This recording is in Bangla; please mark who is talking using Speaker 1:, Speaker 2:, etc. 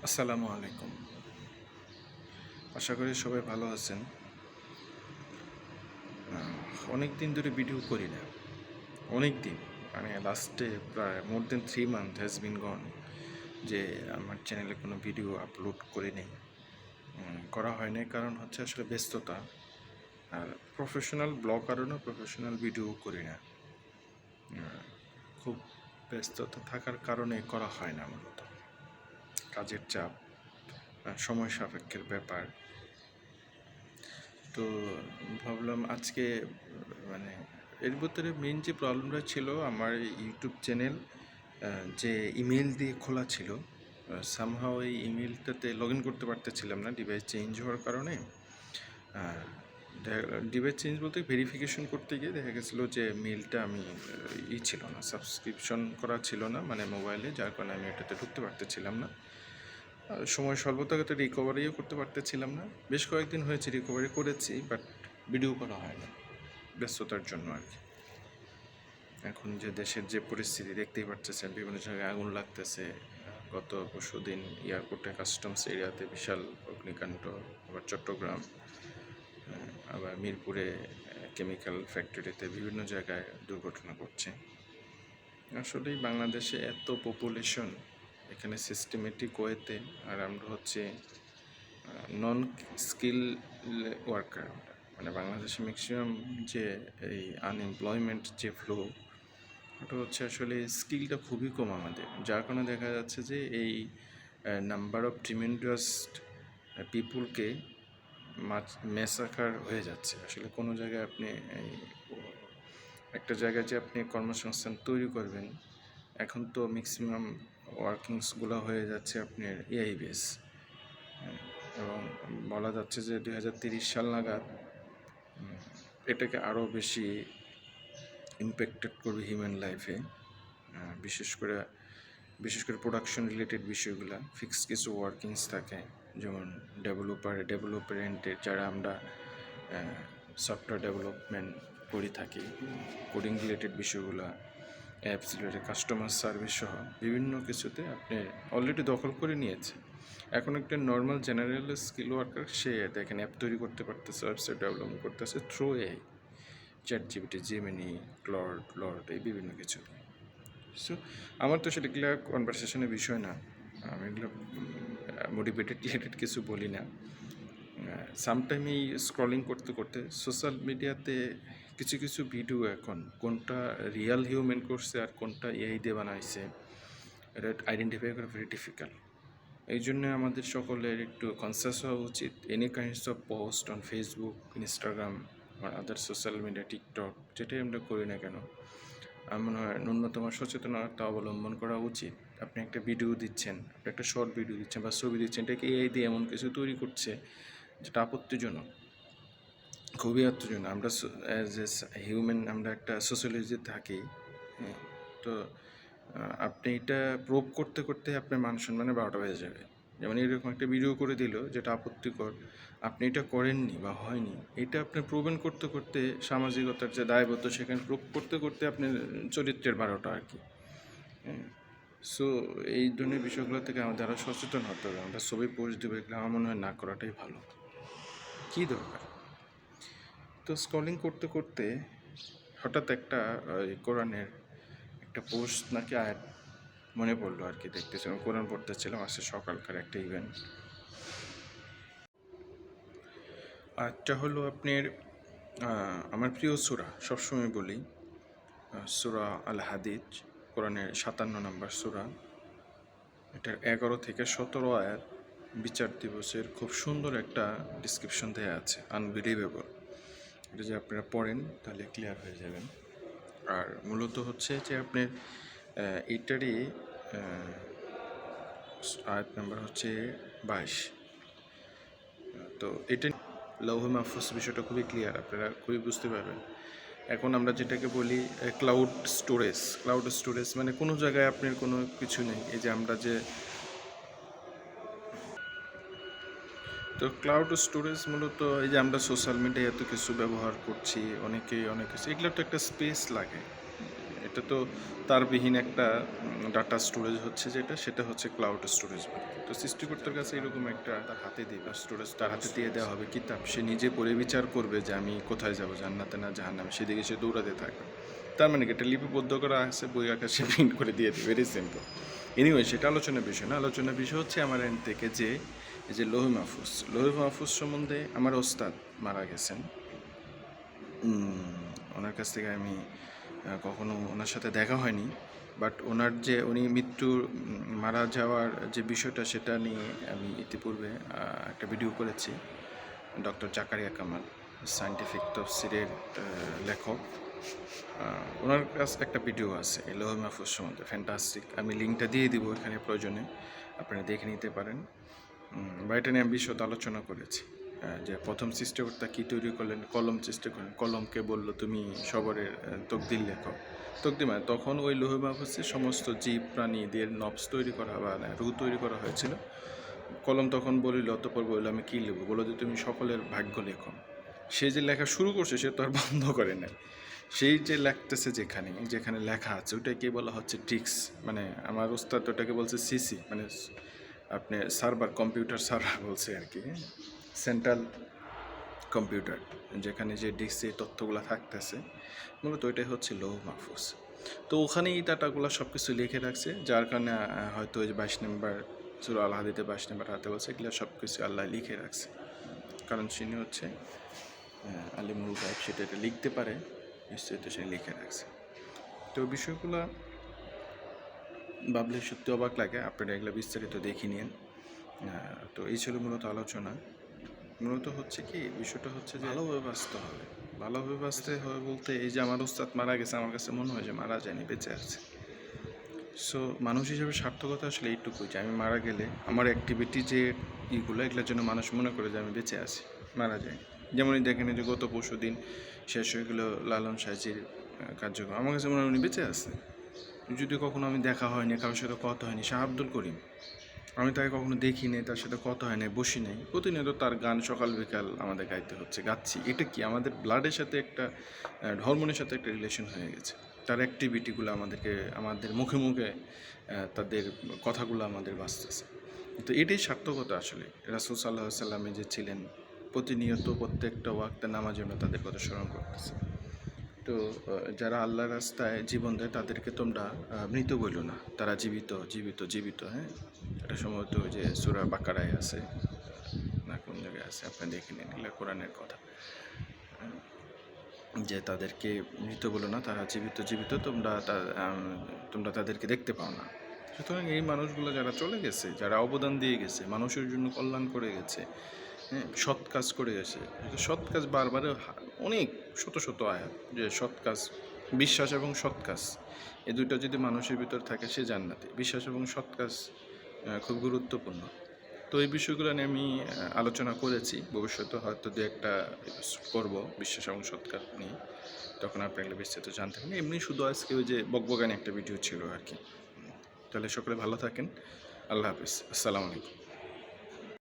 Speaker 1: আসসালামু আলাইকুম। আশা করি সবাই ভালো আছেন। অনেক দিন ধরে ভিডিও করি না, অনেক দিন, মানে লাস্টে প্রায় মোর দেন 3 মান্থ হ্যাজ বিন গন, যে আমার চ্যানেলে কোনো ভিডিও আপলোড করে নেই, করা হয় নাই। কারণ হচ্ছে আসলে ব্যস্ততা, আর প্রফেশনাল ব্লগারও না, প্রফেশনাল ভিডিও করি না। খুব ব্যস্ততা থাকার কারণে করা হয় না, মূলত কাজের চাপ, সময় সাপেক্ষের ব্যাপার। তো ভাবলাম আজকে, মানে এর ভিতরে মেন যে প্রবলেমটা ছিল, আমার ইউটিউব চ্যানেল যে ইমেল দিয়ে খোলা ছিল, সামহাও এই ইমেলটাতে লগ ইন করতে পারতেছিলাম না ডিভাইস চেঞ্জ হওয়ার কারণে। ডিভাইস চেঞ্জ বলতে ভেরিফিকেশন করতে গিয়ে দেখা গেছিলো যে মেলটা আমি ছিল না, সাবস্ক্রিপশন করা ছিল না মানে মোবাইলে, যার কারণে আমি এটাতে ঢুকতে পারতেছিলাম না। সময় স্বল্পতাগত রিকভারিও করতে পারতেছিলাম না। বেশ কয়েকদিন হয়েছে রিকভারি করেছি, বাট ভিডিও করা হয় না ব্যস্ততার জন্য আর কি। এখন যে দেশের যে পরিস্থিতি দেখতেই পারতেছেন, বিভিন্ন জায়গায় আগুন লাগতেছে। গত পরশুদিন এয়ারপোর্টে কাস্টমস এরিয়াতে বিশাল অগ্নিকাণ্ড, আবার চট্টগ্রাম, আবার মিরপুরে কেমিক্যাল ফ্যাক্টরিতে বিভিন্ন জায়গায় দুর্ঘটনা ঘটছে। আসলেই বাংলাদেশে এত পপুলেশন, এখানে সিস্টেমেটিক ওয়েতে, আর আমরা হচ্ছে নন স্কিল ওয়ার্কার। মানে বাংলাদেশে ম্যাক্সিমাম যে এই আনএমপ্লয়মেন্ট যে ফ্লো, ওটা হচ্ছে আসলে স্কিলটা খুবই কম আমাদের, যার কারণে দেখা যাচ্ছে যে এই নাম্বার অফ ট্রিমেন্ডাস পিপুলকে ম্যাসাকার হয়ে যাচ্ছে। আসলে কোনো জায়গায় আপনি একটা জায়গায় যে আপনি কর্মসংস্থান তৈরি করবেন, এখন তো ম্যাক্সিমাম ওয়ার্কিংসগুলো হয়ে যাচ্ছে আপনার এআই বেস, এবং বলা যাচ্ছে যে 2030 সাল নাগাদ এটাকে আরও বেশি ইম্প্যাক্টেড করবে হিউম্যান লাইফে। বিশেষ করে প্রোডাকশন রিলেটেড বিষয়গুলো, ফিক্সড কিছু ওয়ার্কিংস থাকে, যেমন ডেভেলপারেন্টের যারা আমরা সফটওয়্যার ডেভেলপমেন্ট করে থাকি, কোডিং রিলেটেড বিষয়গুলো, অ্যাপস রিলেটেড, কাস্টমার সার্ভিস সহ বিভিন্ন কিছুতে আপনি অলরেডি দখল করে নিয়েছে। এখন একটা নর্মাল জেনারেল স্কিল ওয়ার্কার, সে দেখেন অ্যাপ তৈরি করতে পারতেছে, ওয়েবসাইট ডেভেলপমেন্ট করতেছে through AI, ChatGPT, Gemini, Claude এই বিভিন্ন কিছু। সো আমার তো সেটা ক্লিয়ার কনভারসেশনের বিষয় না, আমি এগুলো মোটিভেটেড রিলেটেড কিছু বলি না। সামটাইম এই স্ক্রলিং করতে করতে সোশ্যাল মিডিয়াতে কিছু কিছু ভিডিও এখন কোনটা রিয়াল হিউম্যান করছে আর কোনটা এআই দিয়ে বানাইছে, এটা আইডেন্টিফাই করা ভেরি ডিফিকাল্ট। এই জন্য আমাদের সকলের একটু কনসিয়াস হওয়া উচিত। Any kinds of post on Facebook, Instagram আর আদার সোশ্যাল মিডিয়া, টিকটক, যেটাই আমরা করি না কেন, আমার মনে হয় ন্যূনতম সচেতনতা অবলম্বন করা উচিত। আপনি একটা ভিডিও দিচ্ছেন, আপনি একটা শর্ট ভিডিও দিচ্ছেন বা ছবি দিচ্ছেন, এটাকে এআই দিয়ে এমন কিছু তৈরি করছে যেটা আপত্তিজনক, খুবই আপত্তিজনক। আমরা অ্যাজ এ হিউম্যান, আমরা একটা সোশ্যালজিতে থাকি, তো আপনি এটা প্রুভ করতে করতে আপনার মান সম্মানে 12টা বেজে যাবে। যেমন এরকম একটা ভিডিও করে দিল যেটা আপত্তিকর, আপনি এটা করেননি বা হয়নি, এটা আপনি প্রুভেন করতে করতে, সামাজিকতার যে দায়বদ্ধ সেখানে প্রুভ করতে করতে আপনার চরিত্রের 12টা আর কি। সো এই ধরনের বিষয়গুলো থেকে আমাদের আরও সচেতন হতে হবে। আমরা ছবি পোস্ট দেবো, এগুলো আমার মনে হয় না করাটাই ভালো। কী দরকার? তো স্ক্রলিং করতে করতে হঠাৎ একটা কোরআনের একটা পোস্ট নাকি আয়াত মনে পড়লো আর কি, দেখতেছিলাম, কোরআন পড়তেছিলাম আজকে সকালকার একটা ইভেন্ট। আয়াতটা হলো আপনার আমার প্রিয় সূরা, সবসময় বলি, সূরা আল হাদিদ, কোরআনের 57 নম্বর সূরা। এটার 11 থেকে 17 আয়াত বিচার দিবসের খুব সুন্দর একটা ডিসক্রিপশন দেওয়া আছে, আনবিলিভেবল। এটা যে আপনারা পড়েন তাহলে ক্লিয়ার হয়ে যাবেন। আর মূলত হচ্ছে যে আপনার এইটারই আয়াত নাম্বার হচ্ছে 22। তো এটা লৌহে মাহফুজ বিষয়টা খুবই ক্লিয়ার, আপনারা খুবই বুঝতে পারবেন। এখন আমরা যেটাকে বলি ক্লাউড স্টোরেজ মানে কোনো জায়গায় আপনার কোনো কিছু নেই। এই যে আমরা যে, তো ক্লাউড স্টোরেজ মূলত এই যে আমরা সোশ্যাল মিডিয়ায় এত কিছু ব্যবহার করছি, অনেকেই অনেক কিছু, এগুলো তো একটা স্পেস লাগে। এটা সেটা তো তারবিহীন একটা ডাটা স্টোরেজ হচ্ছে সেটা হচ্ছে ক্লাউড স্টোরেজ। তো সৃষ্টিকর্তার কাছে এরকম একটা তার হাতে দেবে স্টোরেজ, তার হাতে দিয়ে দেওয়া হবে কিতাব, সে নিজে পড়ে বিচার করবে যে আমি কোথায় যাব, জান্নাতে না জাহান্নামে, সেদিকে সে দৌড়াতে থাকবে। তার মানে কি এটা লিপিবদ্ধ করা আছে, বই আকাশে প্রিন্ট করে দিয়ে দেবে, ভেরি সিম্পল। এনিওয়ে সেটা আলোচনার বিষয় না, আলোচনার বিষয় হচ্ছে আমার এন্ড থেকে যে এই যে লোহে মাহফুজ সম্বন্ধে আমার ওস্তাদ মারা গেছেন। ওনার কাছ থেকে আমি কখনো ওনার সাথে দেখা হয়নি, বাট ওনার যে উনি মারা যাওয়ার যে বিষয়টা সেটা নিয়ে আমি ইতিপূর্বে একটা ভিডিও করেছি। ডক্টর জাকারিয়া কামাল, সায়েন্টিফিক তফসিরের লেখক, ওনার কাছে একটা ভিডিও আছে এই লোহে মাহফুজ সম্বন্ধে, ফ্যান্টাস্টিক। আমি লিঙ্কটা দিয়ে দিব এখানে, প্রয়োজনে আপনারা দেখে নিতে পারেন। বা এটা নিয়ে আমি বিশদ আলোচনা করেছি যে প্রথম সৃষ্টিকর্তা কী তৈরি করলেন, কলম সৃষ্টি করলেন, কলমকে বলল তুমি সবরের তকদির লেখো। তকদির মানে তখন ওই লোহে মাহফুজে সমস্ত জীব প্রাণীদের নবস তৈরি করা বা রুহ তৈরি করা হয়েছিল। কলম তখন বলিল, অতঃপর বলল আমি কী লিখব, বলো যে তুমি সকলের ভাগ্য লেখো। সে যে লেখা শুরু করছে সে তো আর বন্ধ করে নাই, সেই যে লেখতেছে যেখানে লেখা আছে ওটাকে বলা হচ্ছে ডিস্ক, মানে আমার ওস্তাদ ওটাকে বলছে সিসি, মানে আপনি সার্ভার, কম্পিউটার সার্ভার বলছে আর কি, সেন্ট্রাল কম্পিউটার, যেখানে যে ডিস্কে তথ্যগুলো থাকতেছে মূলত ওইটাই হচ্ছে লোহে মাহফুজ। তো ওখানেই এই ডাটাগুলো সব কিছু লিখে রাখছে, যার কারণে হয়তো ওই যে 22 নম্বর সূরা আল হাদীদে 22 নম্বর হাতে বলছে এগুলো সব কিছু আল্লাহ লিখে রাখছে, কারণ তিনি হচ্ছে আলিমুল গায়ব, সেটা এটা লিখতে পারে নিশ্চয়ই, তো সে লিখে রাখছে। তো বিষয়গুলো ভাবলে সত্যি অবাক লাগে, আপনারা এগুলো বিস্তারিত দেখে নিন। তো এই ছিল মূলত আলোচনা। মূলত হচ্ছে কি বিষয়টা হচ্ছে যে ভালোভাবে বাঁচতে হবে বলতে এই যে আমার ওস্তাদ মারা গেছে, আমার কাছে মনে হয় যে মারা যায়নি, বেঁচে আছে। সো মানুষ হিসেবে সার্থকতা আসলে এইটুকুই যে আমি মারা গেলে আমার অ্যাক্টিভিটি যে এগুলোর জন্য মানুষ মনে করে যে আমি বেঁচে আছি, মারা যায়। যেমনই দেখেন যে গত পরশু দিন শেষ হয়ে গেলো লালন সাইজির কার্যক্রম, আমার কাছে মনে হয় উনি বেঁচে আছে। যদি কখনো আমি দেখা হয়নি, কারোর সাথে কথা হয়নি, শাহ আব্দুল করিম, আমি তাকে কখনো দেখিনি, তার সাথে কথা হয় নাই, বসি নাই, প্রতিনিয়ত তার গান সকাল বিকাল আমাদের গাইতে হচ্ছে, গাচ্ছি। এটা কি আমাদের ব্লাডের সাথে একটা হরমোনের সাথে একটা রিলেশন হয়ে গেছে। তার অ্যাক্টিভিটিগুলো আমাদের মুখে মুখে তাদের কথাগুলো আমাদের বাঁচতেছে। তো এটাই সার্থকতা আসলে। রাসূল সাল্লাল্লাহু আলাইহি সাল্লামে যে ছিলেন প্রতিনিয়ত প্রত্যেকটা ওয়াক্তে নামাজের জন্য তাদের কথা স্মরণ করতেছে। তো যারা আল্লাহর রাস্তায় জীবন দেয় তাদেরকে তোমরা মৃত বলো না, তারা জীবিত জীবিত জীবিত। হ্যাঁ, এটা সম্ভবত যে সূরা বাকারায় আছে না কোন জায়গায় আছে, আপনি দেখে নিন, এগুলো কোরআনের কথা, যে তাদেরকে মৃত বলো না, তারা জীবিত জীবিত, তোমরা তাদেরকে দেখতে পাও না। সুতরাং এই মানুষগুলো যারা চলে গেছে, যারা অবদান দিয়ে গেছে, মানুষের জন্য কল্যাণ করে গেছে, হ্যাঁ, সৎ কাজ করে গেছে। সৎ কাজ বারবার অনেক শত শত আয়াত, যে সৎ কাজ, বিশ্বাস এবং সৎ কাজ, এই দুইটা যদি মানুষের ভিতর থাকে সে জান্নাতে। বিশ্বাস এবং সৎ কাজ খুব গুরুত্বপূর্ণ। তো এই বিষয়গুলো নিয়ে আমি আলোচনা করেছি, ভবিষ্যতে হয়তো দু একটা করব বিশ্বাস এবং সৎ কাজ নিয়ে, তখন আপনি এগুলো বিস্তারিত জানতে পারেন। এমনি শুধু আজকে ওই যে বকবগানি একটা ভিডিও ছিল আর কি। তাহলে সকলে ভালো থাকেন, আল্লাহ হাফিজ, আসসালামু আলাইকুম।